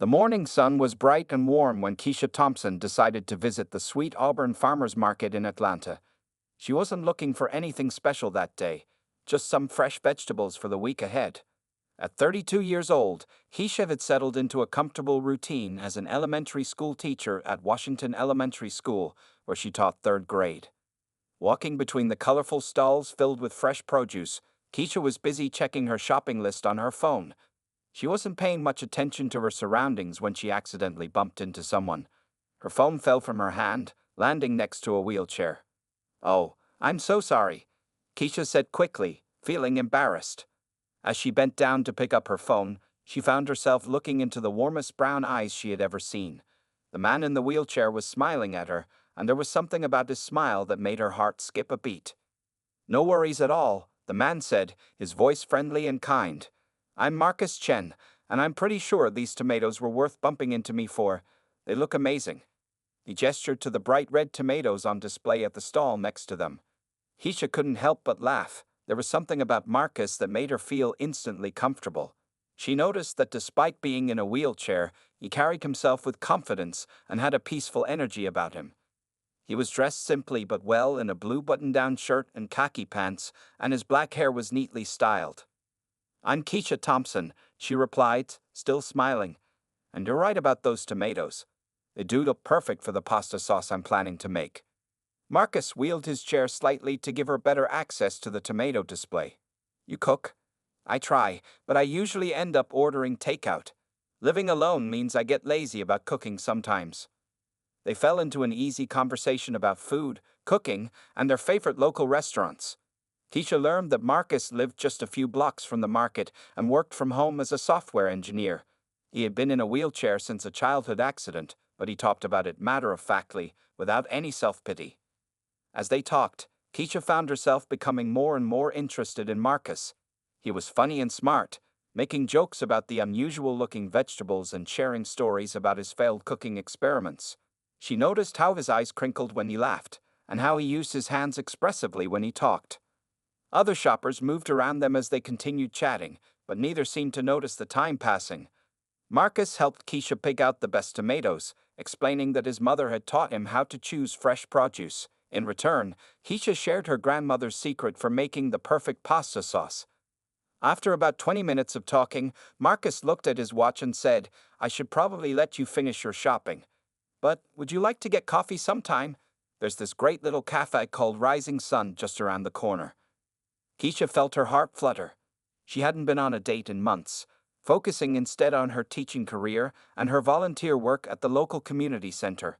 The morning sun was bright and warm when Keisha Thompson decided to visit the Sweet Auburn Farmers Market in Atlanta. She wasn't looking for anything special that day, just some fresh vegetables for the week ahead. At 32 years old, Keisha had settled into a comfortable routine as an elementary school teacher at Washington Elementary School, where she taught third grade. Walking between the colorful stalls filled with fresh produce, Keisha was busy checking her shopping list on her phone. She wasn't paying much attention to her surroundings when she accidentally bumped into someone. Her phone fell from her hand, landing next to a wheelchair. "Oh, I'm so sorry," Keisha said quickly, feeling embarrassed. As she bent down to pick up her phone, she found herself looking into the warmest brown eyes she had ever seen. The man in the wheelchair was smiling at her, and there was something about his smile that made her heart skip a beat. "No worries at all," the man said, his voice friendly and kind. "I'm Marcus Chen, and I'm pretty sure these tomatoes were worth bumping into me for. They look amazing." He gestured to the bright red tomatoes on display at the stall next to them. Keisha couldn't help but laugh. There was something about Marcus that made her feel instantly comfortable. She noticed that despite being in a wheelchair, he carried himself with confidence and had a peaceful energy about him. He was dressed simply but well in a blue button-down shirt and khaki pants, and his black hair was neatly styled. "I'm Keisha Thompson," she replied, still smiling. "And you're right about those tomatoes. They do look perfect for the pasta sauce I'm planning to make." Marcus wheeled his chair slightly to give her better access to the tomato display. "You cook?" "I try, but I usually end up ordering takeout. Living alone means I get lazy about cooking sometimes." They fell into an easy conversation about food, cooking, and their favorite local restaurants. Keisha learned that Marcus lived just a few blocks from the market and worked from home as a software engineer. He had been in a wheelchair since a childhood accident, but he talked about it matter-of-factly, without any self-pity. As they talked, Keisha found herself becoming more and more interested in Marcus. He was funny and smart, making jokes about the unusual-looking vegetables and sharing stories about his failed cooking experiments. She noticed how his eyes crinkled when he laughed, and how he used his hands expressively when he talked. Other shoppers moved around them as they continued chatting, but neither seemed to notice the time passing. Marcus helped Keisha pick out the best tomatoes, explaining that his mother had taught him how to choose fresh produce. In return, Keisha shared her grandmother's secret for making the perfect pasta sauce. After about 20 minutes of talking, Marcus looked at his watch and said, "I should probably let you finish your shopping. But would you like to get coffee sometime? There's this great little cafe called Rising Sun just around the corner." Keisha felt her heart flutter. She hadn't been on a date in months, focusing instead on her teaching career and her volunteer work at the local community center.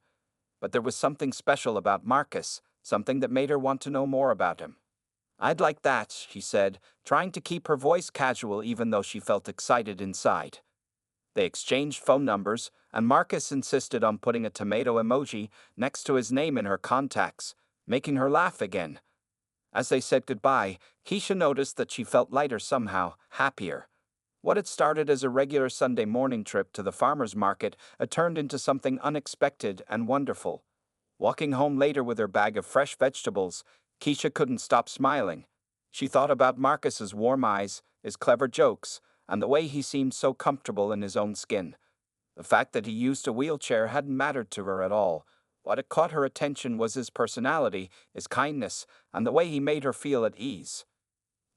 But there was something special about Marcus, something that made her want to know more about him. "I'd like that," she said, trying to keep her voice casual even though she felt excited inside. They exchanged phone numbers, and Marcus insisted on putting a tomato emoji next to his name in her contacts, making her laugh again. As they said goodbye, Keisha noticed that she felt lighter somehow, happier. What had started as a regular Sunday morning trip to the farmer's market had turned into something unexpected and wonderful. Walking home later with her bag of fresh vegetables, Keisha couldn't stop smiling. She thought about Marcus's warm eyes, his clever jokes, and the way he seemed so comfortable in his own skin. The fact that he used a wheelchair hadn't mattered to her at all. What had caught her attention was his personality, his kindness, and the way he made her feel at ease.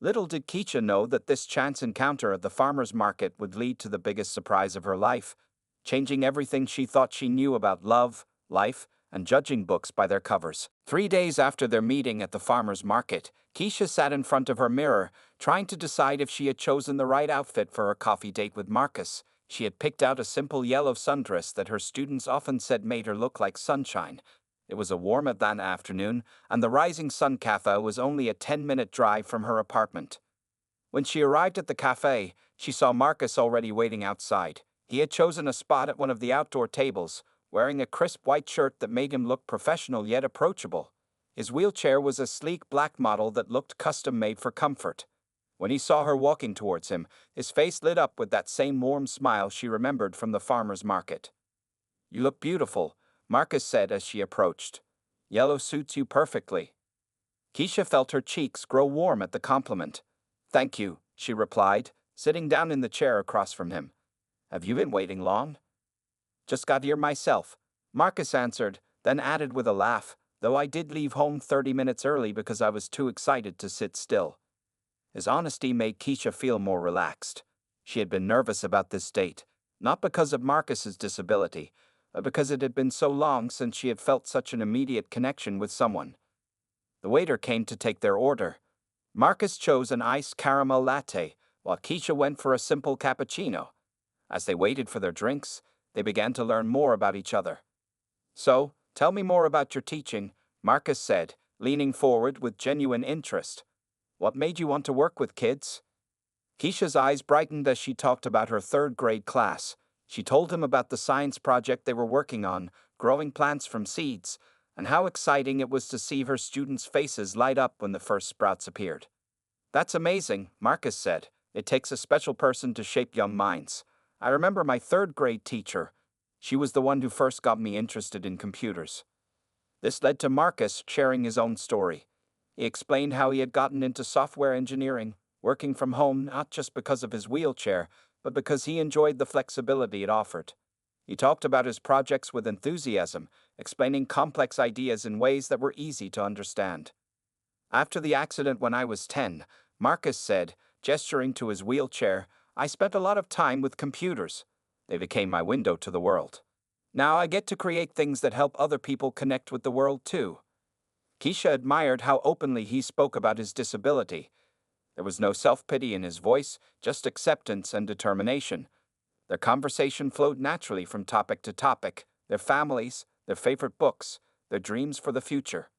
Little did Keisha know that this chance encounter at the farmer's market would lead to the biggest surprise of her life, changing everything she thought she knew about love, life, and judging books by their covers. 3 days after their meeting at the farmer's market, Keisha sat in front of her mirror, trying to decide if she had chosen the right outfit for her coffee date with Marcus. She had picked out a simple yellow sundress that her students often said made her look like sunshine. It was a warm Atlanta afternoon, and the Rising Sun Cafe was only a 10-minute drive from her apartment. When she arrived at the cafe, she saw Marcus already waiting outside. He had chosen a spot at one of the outdoor tables, wearing a crisp white shirt that made him look professional yet approachable. His wheelchair was a sleek black model that looked custom-made for comfort. When he saw her walking towards him, his face lit up with that same warm smile she remembered from the farmer's market. "You look beautiful," Marcus said as she approached. "Yellow suits you perfectly." Keisha felt her cheeks grow warm at the compliment. "Thank you," she replied, sitting down in the chair across from him. "Have you been waiting long?" Just got here myself, Marcus answered, then added with a laugh, though I did leave home 30 minutes early because I was too excited to sit still. His honesty made Keisha feel more relaxed. She had been nervous about this date, not because of Marcus's disability, but because it had been so long since she had felt such an immediate connection with someone. The waiter came to take their order. Marcus chose an iced caramel latte, while Keisha went for a simple cappuccino. As they waited for their drinks, they began to learn more about each other. "So, tell me more about your teaching," Marcus said, leaning forward with genuine interest. "What made you want to work with kids?" Keisha's eyes brightened as she talked about her third-grade class. She told him about the science project they were working on, growing plants from seeds, and how exciting it was to see her students' faces light up when the first sprouts appeared. "That's amazing," Marcus said. "It takes a special person to shape young minds. I remember my third-grade teacher. She was the one who first got me interested in computers." This led to Marcus sharing his own story. He explained how he had gotten into software engineering, working from home not just because of his wheelchair, but because he enjoyed the flexibility it offered. He talked about his projects with enthusiasm, explaining complex ideas in ways that were easy to understand. "After the accident when I was 10, Marcus said, gesturing to his wheelchair, I spent a lot of time with computers. They became my window to the world. Now I get to create things that help other people connect with the world too." Keisha admired how openly he spoke about his disability. There was no self-pity in his voice, just acceptance and determination. Their conversation flowed naturally from topic to topic, their families, their favorite books, their dreams for the future.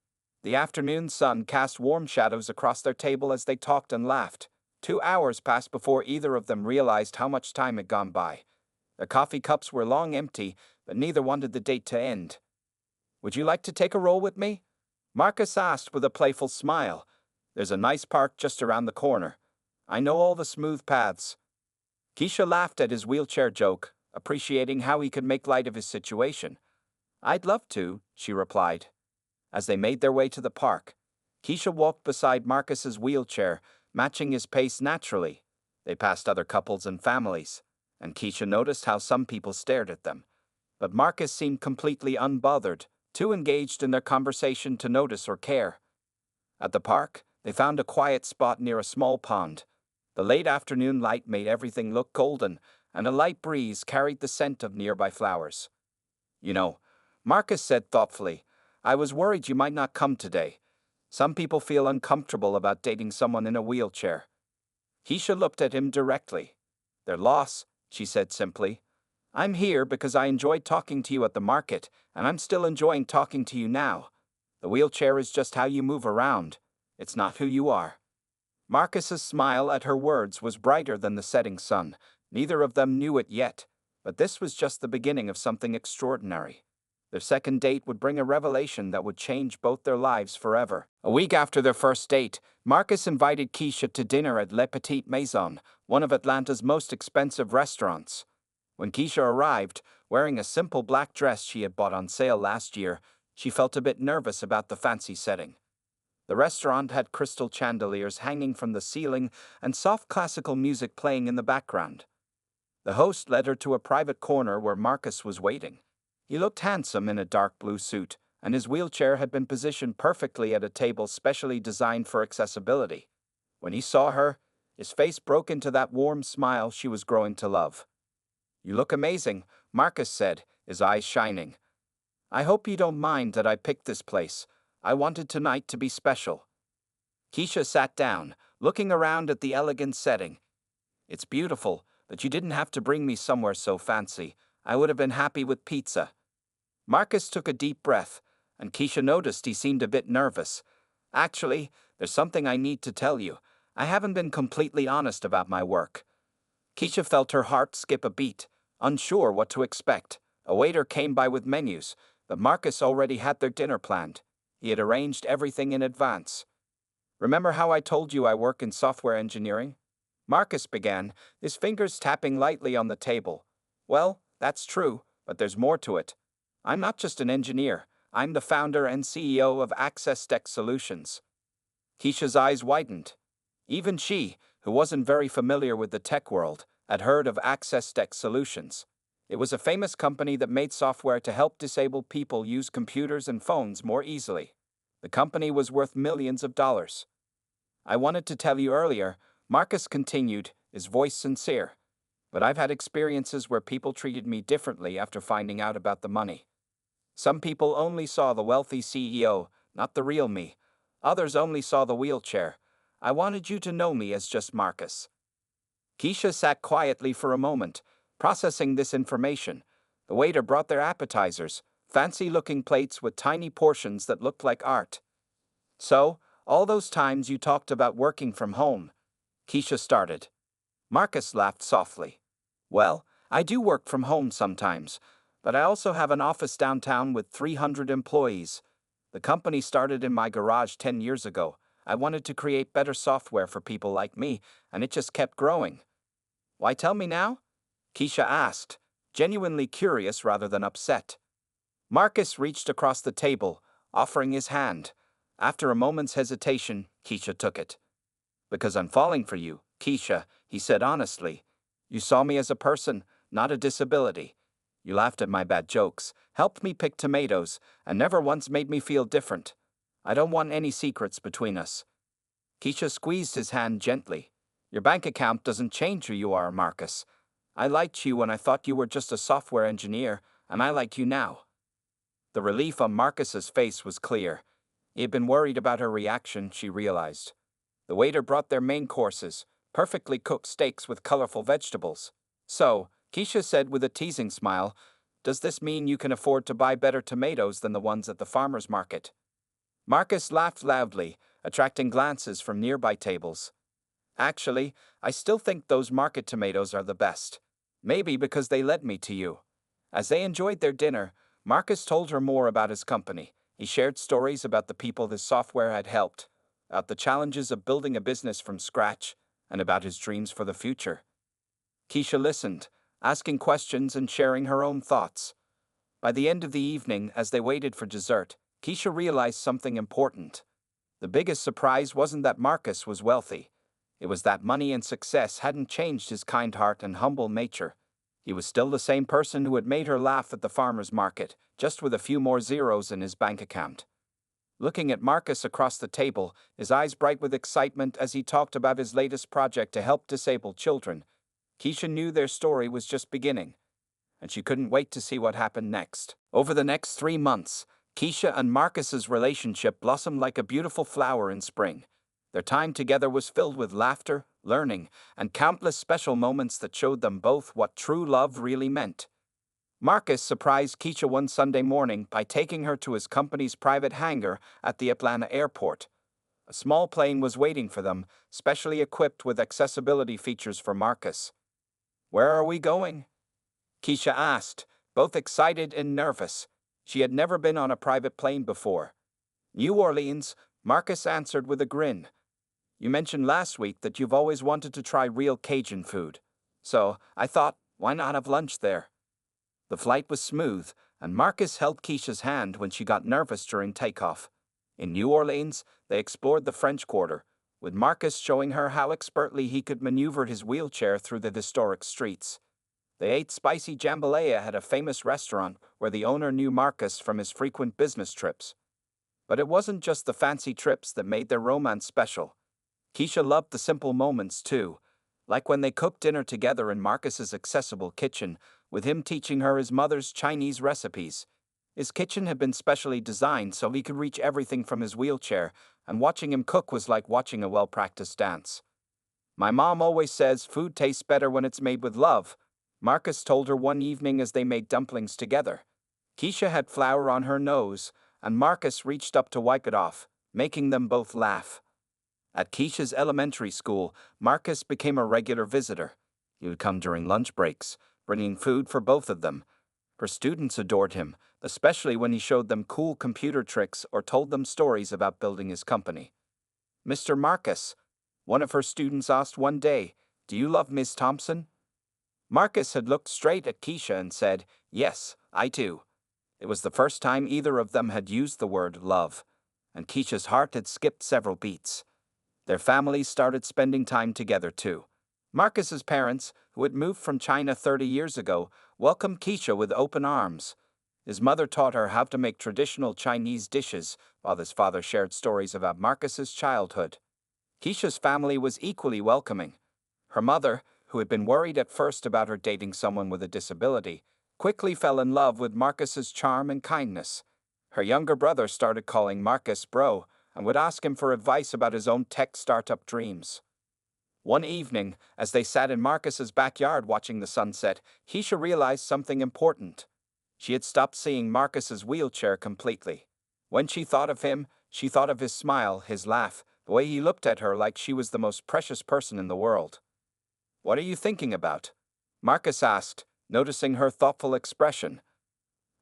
The afternoon sun cast warm shadows across their table as they talked and laughed. 2 hours passed before either of them realized how much time had gone by. Their coffee cups were long empty, but neither wanted the date to end. "Would you like to take a roll with me?" Marcus asked with a playful smile. "There's a nice park just around the corner. I know all the smooth paths." Keisha laughed at his wheelchair joke, appreciating how he could make light of his situation. "I'd love to," she replied. As they made their way to the park, Keisha walked beside Marcus's wheelchair, matching his pace naturally. They passed other couples and families, and Keisha noticed how some people stared at them. But Marcus seemed completely unbothered, too engaged in their conversation to notice or care. At the park, they found a quiet spot near a small pond. The late afternoon light made everything look golden, and a light breeze carried the scent of nearby flowers. "You know," Marcus said thoughtfully, "I was worried you might not come today. Some people feel uncomfortable about dating someone in a wheelchair." Keisha looked at him directly. "Their loss," she said simply. "I'm here because I enjoyed talking to you at the market, and I'm still enjoying talking to you now. The wheelchair is just how you move around. It's not who you are." Marcus's smile at her words was brighter than the setting sun. Neither of them knew it yet, but this was just the beginning of something extraordinary. Their second date would bring a revelation that would change both their lives forever. A week after their first date, Marcus invited Keisha to dinner at Le Petit Maison, one of Atlanta's most expensive restaurants. When Keisha arrived, wearing a simple black dress she had bought on sale last year, she felt a bit nervous about the fancy setting. The restaurant had crystal chandeliers hanging from the ceiling and soft classical music playing in the background. The host led her to a private corner where Marcus was waiting. He looked handsome in a dark blue suit, and his wheelchair had been positioned perfectly at a table specially designed for accessibility. When he saw her, his face broke into that warm smile she was growing to love. "You look amazing," Marcus said, his eyes shining. "I hope you don't mind that I picked this place. I wanted tonight to be special." Keisha sat down, looking around at the elegant setting. "It's beautiful, but you didn't have to bring me somewhere so fancy. I would have been happy with pizza." Marcus took a deep breath, and Keisha noticed he seemed a bit nervous. "Actually, there's something I need to tell you. I haven't been completely honest about my work." Keisha felt her heart skip a beat, unsure what to expect. A waiter came by with menus, but Marcus already had their dinner planned. He had arranged everything in advance. "Remember how I told you I work in software engineering?" Marcus began, his fingers tapping lightly on the table. "Well, that's true, but there's more to it. I'm not just an engineer. I'm the founder and CEO of Access Tech Solutions." Keisha's eyes widened. Even she, who wasn't very familiar with the tech world, had heard of Access Tech Solutions. It was a famous company that made software to help disabled people use computers and phones more easily. The company was worth millions of dollars. I wanted to tell you earlier, Marcus continued, his voice sincere. But I've had experiences where people treated me differently after finding out about the money. Some people only saw the wealthy CEO, not the real me. Others only saw the wheelchair. I wanted you to know me as just Marcus. Keisha sat quietly for a moment, processing this information. The waiter brought their appetizers, fancy-looking plates with tiny portions that looked like art. So, all those times you talked about working from home, Keisha started. Marcus laughed softly. Well, I do work from home sometimes, but I also have an office downtown with 300 employees. The company started in my garage 10 years ago. I wanted to create better software for people like me, and it just kept growing. Why tell me now? Keisha asked, genuinely curious rather than upset. Marcus reached across the table, offering his hand. After a moment's hesitation, Keisha took it. Because I'm falling for you, Keisha, he said honestly. You saw me as a person, not a disability. You laughed at my bad jokes, helped me pick tomatoes, and never once made me feel different. I don't want any secrets between us. Keisha squeezed his hand gently. Your bank account doesn't change who you are, Marcus. I liked you when I thought you were just a software engineer, and I like you now. The relief on Marcus's face was clear. He had been worried about her reaction, she realized. The waiter brought their main courses, perfectly cooked steaks with colorful vegetables. So, Keisha said with a teasing smile, does this mean you can afford to buy better tomatoes than the ones at the farmer's market? Marcus laughed loudly, attracting glances from nearby tables. Actually, I still think those market tomatoes are the best. Maybe because they led me to you. As they enjoyed their dinner, Marcus told her more about his company. He shared stories about the people his software had helped, about the challenges of building a business from scratch, and about his dreams for the future. Keisha listened, asking questions and sharing her own thoughts. By the end of the evening, as they waited for dessert, Keisha realized something important. The biggest surprise wasn't that Marcus was wealthy. It was that money and success hadn't changed his kind heart and humble nature. He was still the same person who had made her laugh at the farmer's market, just with a few more zeros in his bank account. Looking at Marcus across the table, his eyes bright with excitement as he talked about his latest project to help disabled children, Keisha knew their story was just beginning, and she couldn't wait to see what happened next. Over the next 3 months, Keisha and Marcus's relationship blossomed like a beautiful flower in spring. Their time together was filled with laughter, learning, and countless special moments that showed them both what true love really meant. Marcus surprised Keisha one Sunday morning by taking her to his company's private hangar at the Atlanta airport. A small plane was waiting for them, specially equipped with accessibility features for Marcus. Where are we going? Keisha asked, both excited and nervous. She had never been on a private plane before. New Orleans, Marcus answered with a grin. You mentioned last week that you've always wanted to try real Cajun food. So, I thought, why not have lunch there? The flight was smooth, and Marcus held Keisha's hand when she got nervous during takeoff. In New Orleans, they explored the French Quarter, with Marcus showing her how expertly he could maneuver his wheelchair through the historic streets. They ate spicy jambalaya at a famous restaurant where the owner knew Marcus from his frequent business trips. But it wasn't just the fancy trips that made their romance special. Keisha loved the simple moments too, like when they cooked dinner together in Marcus's accessible kitchen, with him teaching her his mother's Chinese recipes. His kitchen had been specially designed so he could reach everything from his wheelchair, and watching him cook was like watching a well-practiced dance. My mom always says food tastes better when it's made with love, Marcus told her one evening as they made dumplings together. Keisha had flour on her nose, and Marcus reached up to wipe it off, making them both laugh. At Keisha's elementary school, Marcus became a regular visitor. He would come during lunch breaks, bringing food for both of them. Her students adored him, especially when he showed them cool computer tricks or told them stories about building his company. Mr. Marcus, one of her students asked one day, do you love Miss Thompson? Marcus had looked straight at Keisha and said, yes, I do. It was the first time either of them had used the word love, and Keisha's heart had skipped several beats. Their families started spending time together too. Marcus's parents, who had moved from China 30 years ago, welcomed Keisha with open arms. His mother taught her how to make traditional Chinese dishes, while his father shared stories about Marcus's childhood. Keisha's family was equally welcoming. Her mother, who had been worried at first about her dating someone with a disability, quickly fell in love with Marcus's charm and kindness. Her younger brother started calling Marcus bro and would ask him for advice about his own tech startup dreams. One evening, as they sat in Marcus's backyard watching the sunset, Keisha realized something important. She had stopped seeing Marcus's wheelchair completely. When she thought of him, she thought of his smile, his laugh, the way he looked at her like she was the most precious person in the world. "What are you thinking about?" Marcus asked, noticing her thoughtful expression.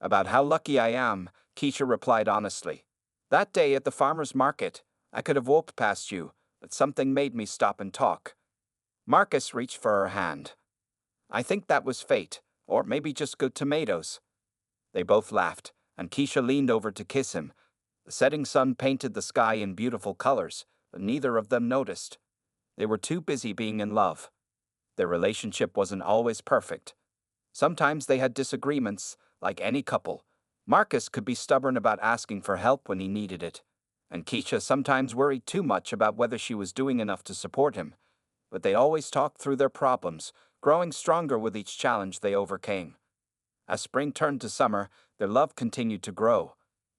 "About how lucky I am," Keisha replied honestly. "That day at the farmer's market, I could have walked past you, but something made me stop and talk." Marcus reached for her hand. "I think that was fate, or maybe just good tomatoes." They both laughed, and Keisha leaned over to kiss him. The setting sun painted the sky in beautiful colors, but neither of them noticed. They were too busy being in love. Their relationship wasn't always perfect. Sometimes they had disagreements, like any couple. Marcus could be stubborn about asking for help when he needed it, and Keisha sometimes worried too much about whether she was doing enough to support him. But they always talked through their problems, growing stronger with each challenge they overcame. As spring turned to summer, their love continued to grow.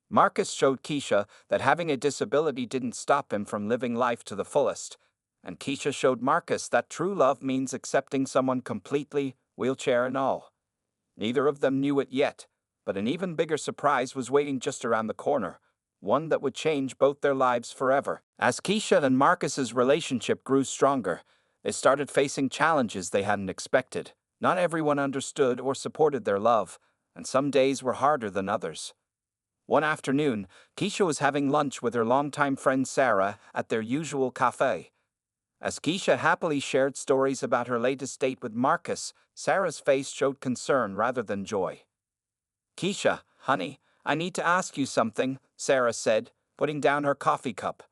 Marcus showed Keisha that having a disability didn't stop him from living life to the fullest, and Keisha showed Marcus that true love means accepting someone completely, wheelchair and all. Neither of them knew it yet, but an even bigger surprise was waiting just around the corner, one that would change both their lives forever. As Keisha and Marcus's relationship grew stronger, they started facing challenges they hadn't expected. Not everyone understood or supported their love, and some days were harder than others. One afternoon, Keisha was having lunch with her longtime friend Sarah at their usual cafe. As Keisha happily shared stories about her latest date with Marcus, Sarah's face showed concern rather than joy. "Keisha, honey, I need to ask you something," Sarah said, putting down her coffee cup.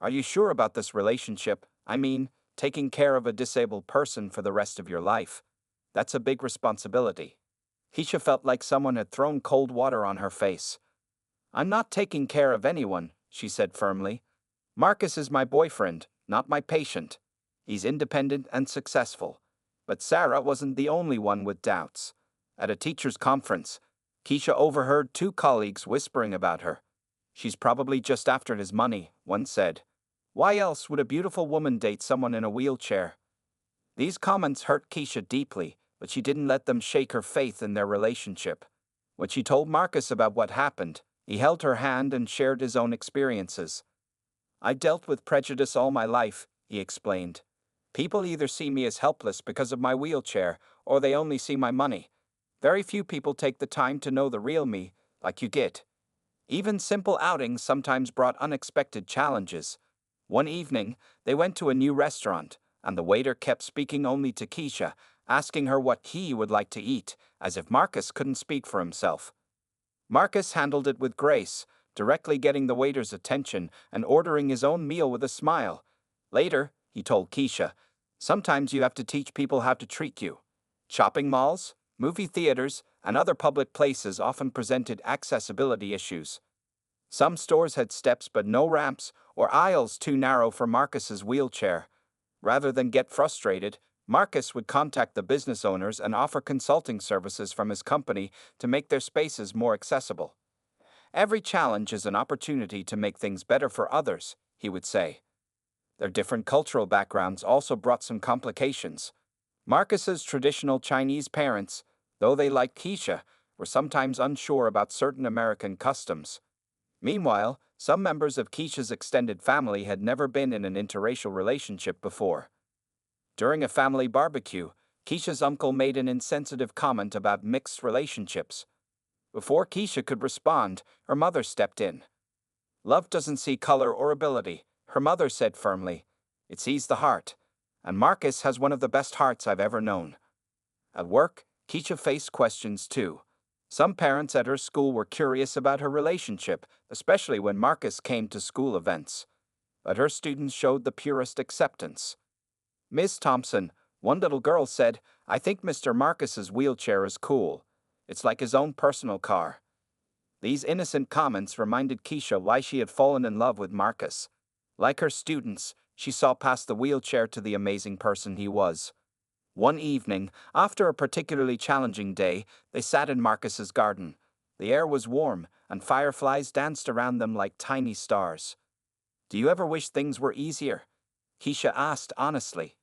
"Are you sure about this relationship? I mean, taking care of a disabled person for the rest of your life. That's a big responsibility." Keisha felt like someone had thrown cold water on her face. "I'm not taking care of anyone," she said firmly. "Marcus is my boyfriend, not my patient. He's independent and successful." But Sarah wasn't the only one with doubts. At a teacher's conference, Keisha overheard two colleagues whispering about her. "She's probably just after his money," one said. "Why else would a beautiful woman date someone in a wheelchair?" These comments hurt Keisha deeply, but she didn't let them shake her faith in their relationship. When she told Marcus about what happened, he held her hand and shared his own experiences. "I dealt with prejudice all my life," he explained. "People either see me as helpless because of my wheelchair, or they only see my money. Very few people take the time to know the real me, like you get." Even simple outings sometimes brought unexpected challenges. One evening, they went to a new restaurant, and the waiter kept speaking only to Keisha, asking her what he would like to eat, as if Marcus couldn't speak for himself. Marcus handled it with grace, directly getting the waiter's attention and ordering his own meal with a smile. Later, he told Keisha, "Sometimes you have to teach people how to treat you." Shopping malls, movie theaters, and other public places often presented accessibility issues. Some stores had steps but no ramps, or aisles too narrow for Marcus's wheelchair. Rather than get frustrated, Marcus would contact the business owners and offer consulting services from his company to make their spaces more accessible. "Every challenge is an opportunity to make things better for others," he would say. Their different cultural backgrounds also brought some complications. Marcus's traditional Chinese parents, though they liked Keisha, were sometimes unsure about certain American customs. Meanwhile, some members of Keisha's extended family had never been in an interracial relationship before. During a family barbecue, Keisha's uncle made an insensitive comment about mixed relationships. Before Keisha could respond, her mother stepped in. "Love doesn't see color or ability," her mother said firmly. "It sees the heart. And Marcus has one of the best hearts I've ever known." At work, Keisha faced questions too. Some parents at her school were curious about her relationship, especially when Marcus came to school events. But her students showed the purest acceptance. "Miss Thompson," one little girl said, I think Mr. Marcus's wheelchair is cool. It's like his own personal car. These innocent comments reminded Keisha why she had fallen in love with Marcus. Like her students, she saw past the wheelchair to the amazing person he was. One evening, after a particularly challenging day, they sat in Marcus's garden. The air was warm, and fireflies danced around them like tiny stars. "Do you ever wish things were easier?" Keisha asked honestly.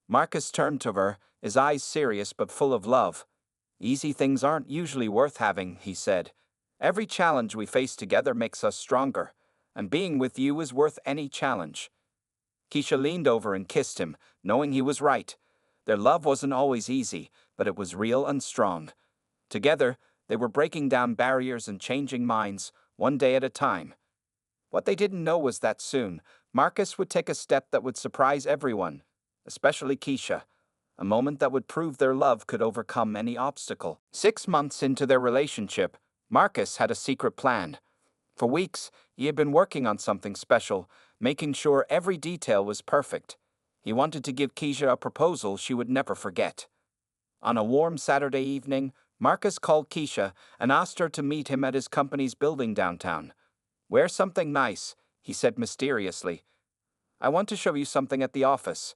Marcus turned to her, his eyes serious but full of love. "Easy things aren't usually worth having," he said. "Every challenge we face together makes us stronger, and being with you is worth any challenge." Keisha leaned over and kissed him, knowing he was right. Their love wasn't always easy, but it was real and strong. Together, they were breaking down barriers and changing minds, one day at a time. What they didn't know was that soon, Marcus would take a step that would surprise everyone, especially Keisha, a moment that would prove their love could overcome any obstacle. 6 months into their relationship, Marcus had a secret plan. For weeks, he had been working on something special, making sure every detail was perfect. He wanted to give Keisha a proposal she would never forget. On a warm Saturday evening, Marcus called Keisha and asked her to meet him at his company's building downtown. "Wear something nice," he said mysteriously. "I want to show you something at the office."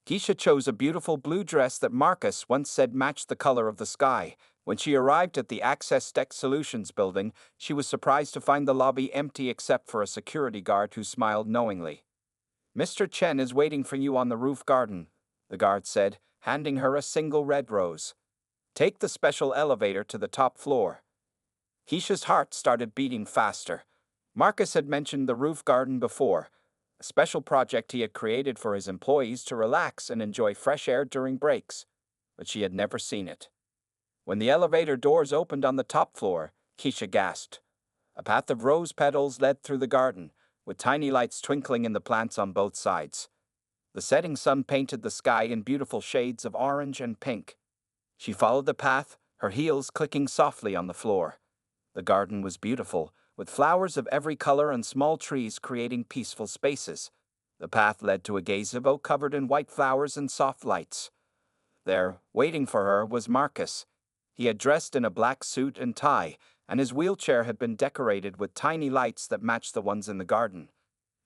Keisha chose a beautiful blue dress that Marcus once said matched the color of the sky. When she arrived at the Access Tech Solutions building, she was surprised to find the lobby empty except for a security guard who smiled knowingly. "Mr. Chen is waiting for you on the roof garden," the guard said, handing her a single red rose. "Take the special elevator to the top floor." Keisha's heart started beating faster. Marcus had mentioned the roof garden before, a special project he had created for his employees to relax and enjoy fresh air during breaks, but she had never seen it. When the elevator doors opened on the top floor, Keisha gasped. A path of rose petals led through the garden, with tiny lights twinkling in the plants on both sides. The setting sun painted the sky in beautiful shades of orange and pink. She followed the path, her heels clicking softly on the floor. The garden was beautiful, with flowers of every color and small trees creating peaceful spaces. The path led to a gazebo covered in white flowers and soft lights. There, waiting for her, was Marcus. He had dressed in a black suit and tie, and his wheelchair had been decorated with tiny lights that matched the ones in the garden.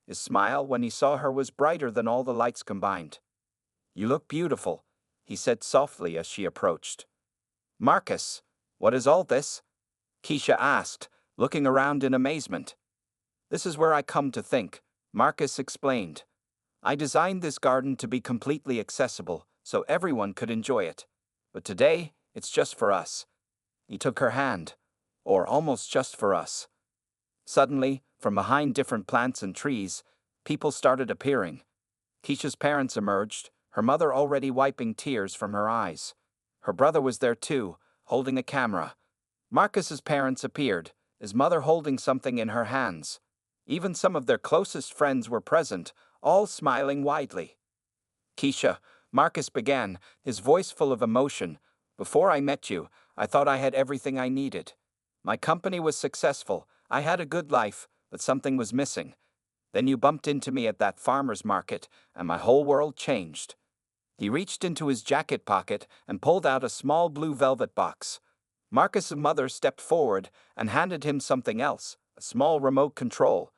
His smile when he saw her was brighter than all the lights combined. "You look beautiful," he said softly as she approached. "Marcus, what is all this?" Keisha asked, looking around in amazement. "This is where I come to think," Marcus explained. "I designed this garden to be completely accessible, so everyone could enjoy it. But today, it's just for us." He took her hand. "Or almost just for us." Suddenly, from behind different plants and trees, people started appearing. Keisha's parents emerged, her mother already wiping tears from her eyes. Her brother was there too, holding a camera. Marcus's parents appeared, his mother holding something in her hands. Even some of their closest friends were present, all smiling widely. "Keisha," Marcus began, his voice full of emotion, "before I met you, I thought I had everything I needed. My company was successful, I had a good life, but something was missing. Then you bumped into me at that farmer's market, and my whole world changed." He reached into his jacket pocket and pulled out a small blue velvet box. Marcus's mother stepped forward and handed him something else, a small remote control.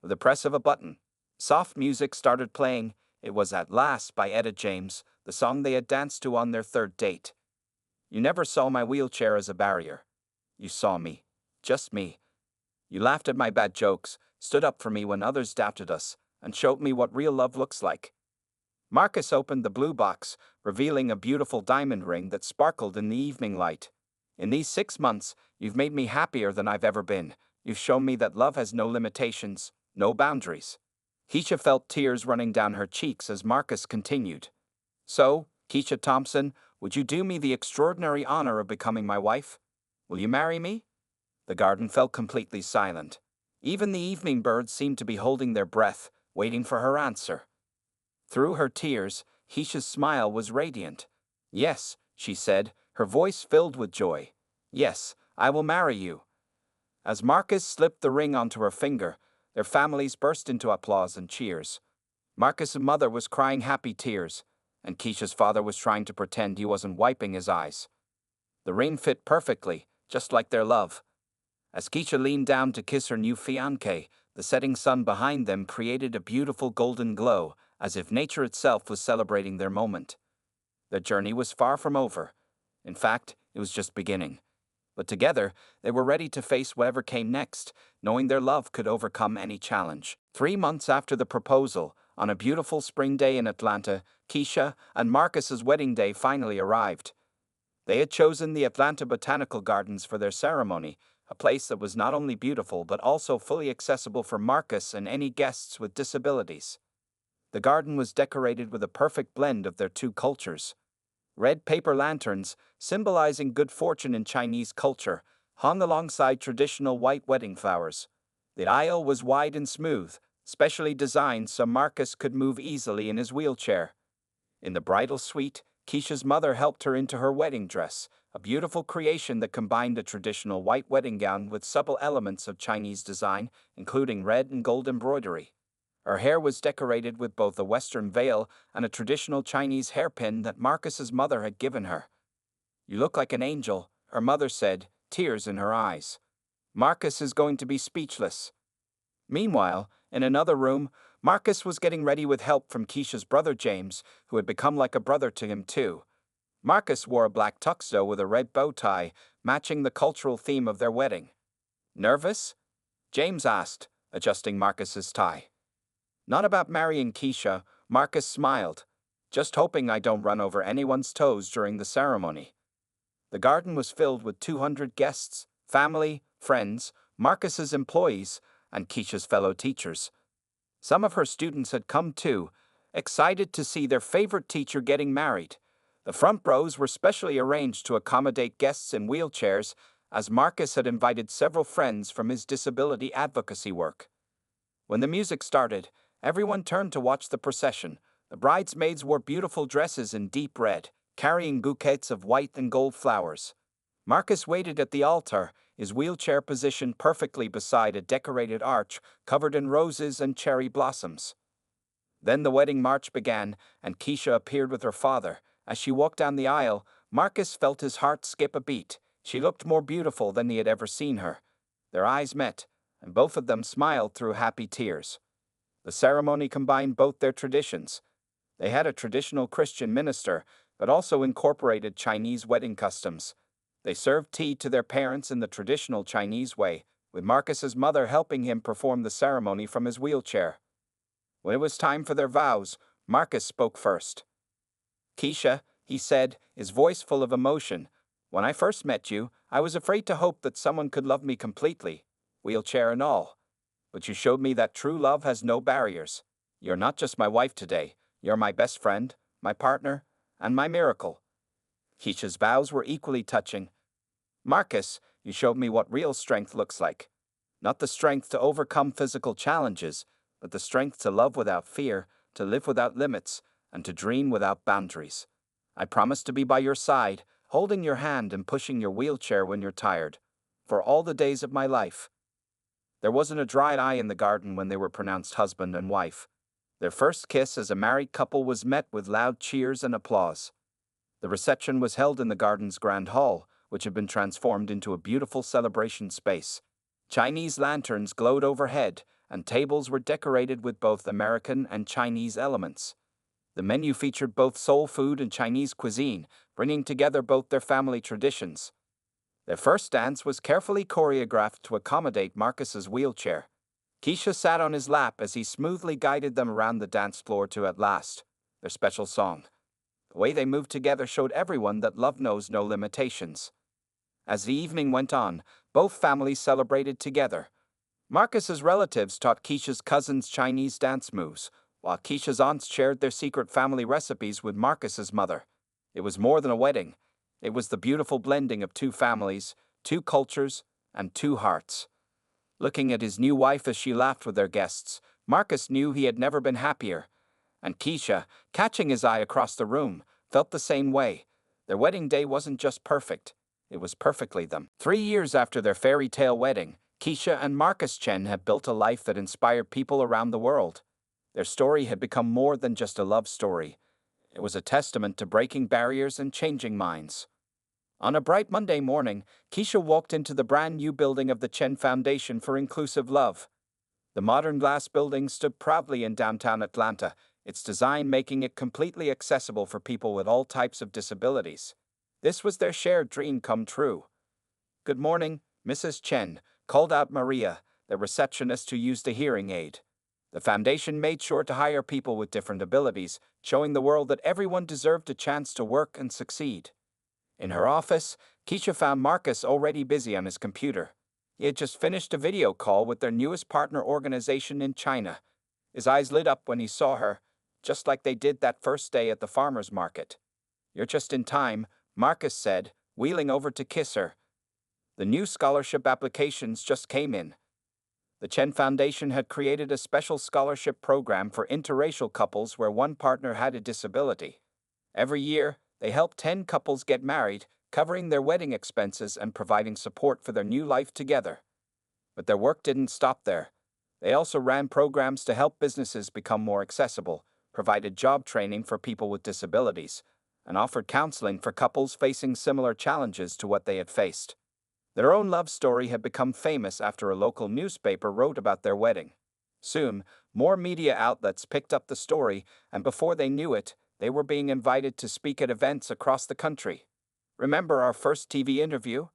With a press of a button, soft music started playing. It was At Last by Etta James, the song they had danced to on their third date. "You never saw my wheelchair as a barrier. You saw me. Just me. You laughed at my bad jokes, stood up for me when others doubted us, and showed me what real love looks like." Marcus opened the blue box, revealing a beautiful diamond ring that sparkled in the evening light. "In these 6 months, you've made me happier than I've ever been. You've shown me that love has no limitations, no boundaries." Keisha felt tears running down her cheeks as Marcus continued. "So, Keisha Thompson, would you do me the extraordinary honor of becoming my wife? Will you marry me?" The garden fell completely silent. Even the evening birds seemed to be holding their breath, waiting for her answer. Through her tears, Keisha's smile was radiant. "Yes," she said, her voice filled with joy. "Yes, I will marry you." As Marcus slipped the ring onto her finger, their families burst into applause and cheers. Marcus's mother was crying happy tears. and Keisha's father was trying to pretend he wasn't wiping his eyes. The ring fit perfectly, just like their love. As Keisha leaned down to kiss her new fiancé, the setting sun behind them created a beautiful golden glow, as if nature itself was celebrating their moment. Their journey was far from over. In fact, it was just beginning. But together, they were ready to face whatever came next, knowing their love could overcome any challenge. 3 months after the proposal, on a beautiful spring day in Atlanta, Keisha and Marcus's wedding day finally arrived. They had chosen the Atlanta Botanical Gardens for their ceremony, a place that was not only beautiful but also fully accessible for Marcus and any guests with disabilities. The garden was decorated with a perfect blend of their two cultures. Red paper lanterns, symbolizing good fortune in Chinese culture, hung alongside traditional white wedding flowers. The aisle was wide and smooth, specially designed so Marcus could move easily in his wheelchair. In the bridal suite, Keisha's mother helped her into her wedding dress, a beautiful creation that combined a traditional white wedding gown with subtle elements of Chinese design, including red and gold embroidery. Her hair was decorated with both a Western veil and a traditional Chinese hairpin that Marcus's mother had given her. "You look like an angel," her mother said, tears in her eyes. Marcus is going to be speechless. Meanwhile, in another room, Marcus was getting ready with help from Keisha's brother James, who had become like a brother to him too. Marcus wore a black tuxedo with a red bow tie, matching the cultural theme of their wedding. "Nervous?" James asked, adjusting Marcus's tie. "Not about marrying Keisha," Marcus smiled. "Just hoping I don't run over anyone's toes during the ceremony." The garden was filled with 200 guests, family, friends, Marcus's employees, and Keisha's fellow teachers. Some of her students had come too, excited to see their favorite teacher getting married. The front rows were specially arranged to accommodate guests in wheelchairs, as Marcus had invited several friends from his disability advocacy work. When the music started, everyone turned to watch the procession. The bridesmaids wore beautiful dresses in deep red, carrying bouquets of white and gold flowers. Marcus waited at the altar, his wheelchair positioned perfectly beside a decorated arch covered in roses and cherry blossoms. Then the wedding march began, and Keisha appeared with her father. As she walked down the aisle, Marcus felt his heart skip a beat. She looked more beautiful than he had ever seen her. Their eyes met, and both of them smiled through happy tears. The ceremony combined both their traditions. They had a traditional Christian minister, but also incorporated Chinese wedding customs. They served tea to their parents in the traditional Chinese way, with Marcus's mother helping him perform the ceremony from his wheelchair. When it was time for their vows, Marcus spoke first. "Keisha," he said, his voice full of emotion, "when I first met you, I was afraid to hope that someone could love me completely, wheelchair and all. But you showed me that true love has no barriers. You're not just my wife today, you're my best friend, my partner, and my miracle." Keisha's vows were equally touching. "Marcus, you showed me what real strength looks like. Not the strength to overcome physical challenges, but the strength to love without fear, to live without limits, and to dream without boundaries. I promise to be by your side, holding your hand and pushing your wheelchair when you're tired, for all the days of my life." There wasn't a dry eye in the garden when they were pronounced husband and wife. Their first kiss as a married couple was met with loud cheers and applause. The reception was held in the garden's grand hall, which had been transformed into a beautiful celebration space. Chinese lanterns glowed overhead, and tables were decorated with both American and Chinese elements. The menu featured both soul food and Chinese cuisine, bringing together both their family traditions. Their first dance was carefully choreographed to accommodate Marcus's wheelchair. Keisha sat on his lap as he smoothly guided them around the dance floor to At Last, their special song. The way they moved together showed everyone that love knows no limitations. As the evening went on, both families celebrated together. Marcus's relatives taught Keisha's cousins Chinese dance moves, while Keisha's aunts shared their secret family recipes with Marcus's mother. It was more than a wedding. It was the beautiful blending of two families, two cultures, and two hearts. Looking at his new wife as she laughed with their guests, Marcus knew he had never been happier. And Keisha, catching his eye across the room, felt the same way. Their wedding day wasn't just perfect, it was perfectly them. 3 years after their fairy tale wedding, Keisha and Marcus Chen had built a life that inspired people around the world. Their story had become more than just a love story. It was a testament to breaking barriers and changing minds. On a bright Monday morning, Keisha walked into the brand new building of the Chen Foundation for Inclusive Love. The modern glass building stood proudly in downtown Atlanta, its design making it completely accessible for people with all types of disabilities. This was their shared dream come true. "Good morning, Mrs. Chen," called out Maria, the receptionist who used a hearing aid. The foundation made sure to hire people with different abilities, showing the world that everyone deserved a chance to work and succeed. In her office, Keisha found Marcus already busy on his computer. He had just finished a video call with their newest partner organization in China. His eyes lit up when he saw her, just like they did that first day at the farmer's market. "You're just in time," Marcus said, wheeling over to kiss her. The new scholarship applications just came in. The Chen Foundation had created a special scholarship program for interracial couples where one partner had a disability. Every year, they help 10 couples get married, covering their wedding expenses and providing support for their new life together. But their work didn't stop there. They also ran programs to help businesses become more accessible, provided job training for people with disabilities, and offered counseling for couples facing similar challenges to what they had faced. Their own love story had become famous after a local newspaper wrote about their wedding. Soon, more media outlets picked up the story, and before they knew it, they were being invited to speak at events across the country. "Remember our first TV interview?"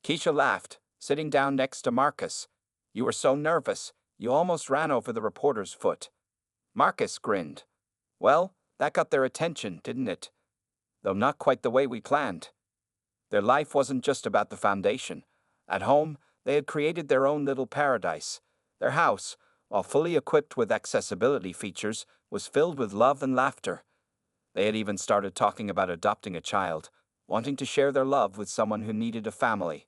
Keisha laughed, sitting down next to Marcus. "You were so nervous, you almost ran over the reporter's foot." Marcus grinned. "Well, that got their attention, didn't it? Though not quite the way we planned." Their life wasn't just about the foundation. At home, they had created their own little paradise. Their house, while fully equipped with accessibility features, was filled with love and laughter. They had even started talking about adopting a child, wanting to share their love with someone who needed a family.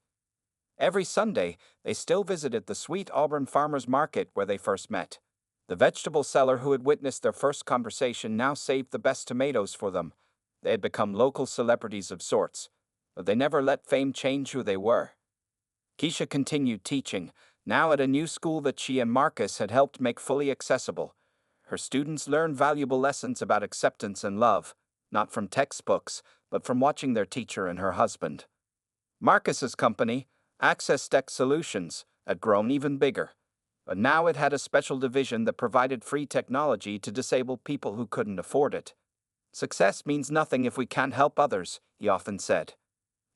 Every Sunday, they still visited the Sweet Auburn Farmers Market where they first met. The vegetable seller who had witnessed their first conversation now saved the best tomatoes for them. They had become local celebrities of sorts, but they never let fame change who they were. Keisha continued teaching, now at a new school that she and Marcus had helped make fully accessible. Her students learned valuable lessons about acceptance and love, not from textbooks, but from watching their teacher and her husband. Marcus's company, Access Tech Solutions, had grown even bigger, but now it had a special division that provided free technology to disabled people who couldn't afford it. "Success means nothing if we can't help others," he often said.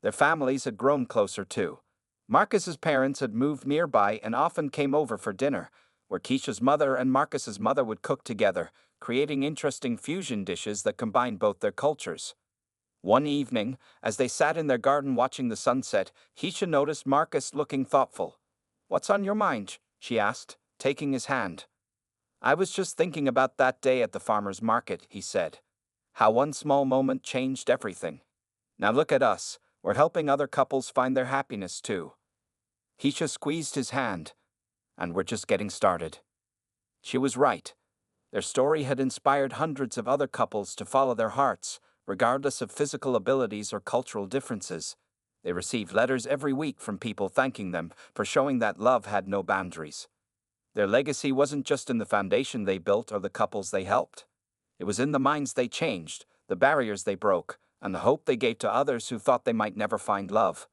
Their families had grown closer too. Marcus's parents had moved nearby and often came over for dinner, where Keisha's mother and Marcus's mother would cook together, creating interesting fusion dishes that combined both their cultures. One evening, as they sat in their garden watching the sunset, Keisha noticed Marcus looking thoughtful. "What's on your mind?" she asked, taking his hand. "I was just thinking about that day at the farmer's market," he said. "How one small moment changed everything. Now look at us, we're helping other couples find their happiness too." Keisha squeezed his hand. "And we're just getting started." She was right. Their story had inspired hundreds of other couples to follow their hearts, regardless of physical abilities or cultural differences. They received letters every week from people thanking them for showing that love had no boundaries. Their legacy wasn't just in the foundation they built or the couples they helped. It was in the minds they changed, the barriers they broke, and the hope they gave to others who thought they might never find love.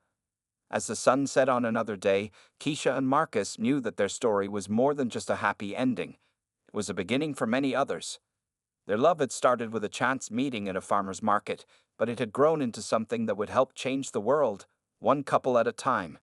As the sun set on another day, Keisha and Marcus knew that their story was more than just a happy ending. It was a beginning for many others. Their love had started with a chance meeting at a farmer's market, but it had grown into something that would help change the world, one couple at a time.